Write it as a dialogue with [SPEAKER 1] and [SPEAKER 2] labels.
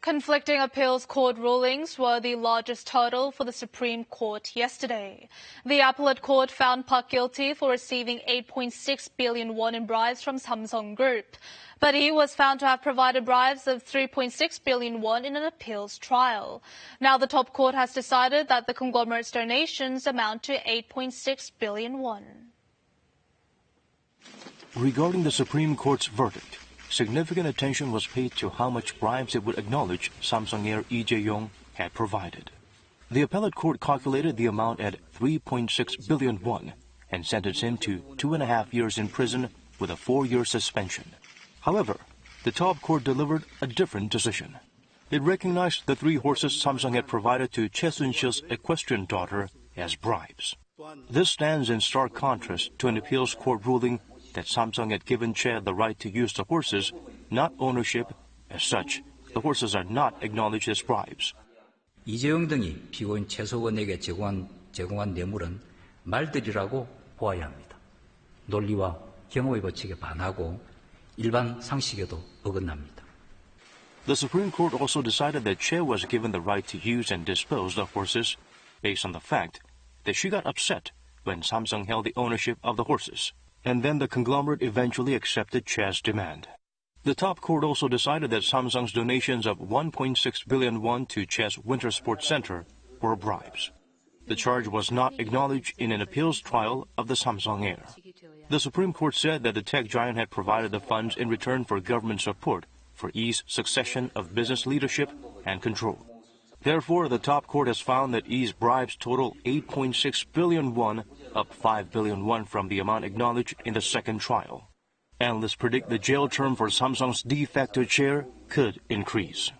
[SPEAKER 1] Conflicting appeals court rulings were the largest hurdle for the Supreme Court yesterday. The appellate court found Park guilty for receiving 8.6 billion won in bribes from Samsung Group, but he was found to have provided bribes of 3.6 billion won in an appeals trial. Now the top court has decided that the conglomerate's donations amount to 8.6 billion won.
[SPEAKER 2] Regarding the Supreme Court's verdict, significant attention was paid to how much bribes it would acknowledge Samsung HEIR Lee Jae-yong had provided. The appellate court calculated the amount at 3.6 billion won and sentenced him to 2.5 years in prison with a 4-year suspension. However, the top court delivered a different decision. It recognized the 3 horses Samsung had provided to Choi Soon-sil's equestrian daughter as bribes. This stands in stark contrast to an appeals court ruling that Samsung had given Choi the right to use the horses, not ownership. As such, the horses are not acknowledged as bribes.
[SPEAKER 3] 이재용 등이 피고인 최소원에게 제공한 뇌물은 말들이라고 보아야 합니다. 논리와 경호의 법칙에 반하고 일반 상식에도 어긋납니다.
[SPEAKER 2] The Supreme Court also decided that Choi was given the right to use and dispose the horses based on the fact that she got upset when Samsung held the ownership of the horses. And then the conglomerate eventually accepted Choi's demand. The top court also decided that Samsung's donations of 1.6 billion won to Choi's Winter Sports Center were bribes. The charge was not acknowledged in an appeals trial of the Samsung HEIR. The Supreme Court said that the tech giant had provided the funds in return for government support for Yi's succession of business leadership and control. Therefore, the top court has found that Yi's bribes total 8.6 billion won, up 5 billion won from the amount acknowledged in the second trial. Analysts predict the jail term for Samsung's de facto chair could increase.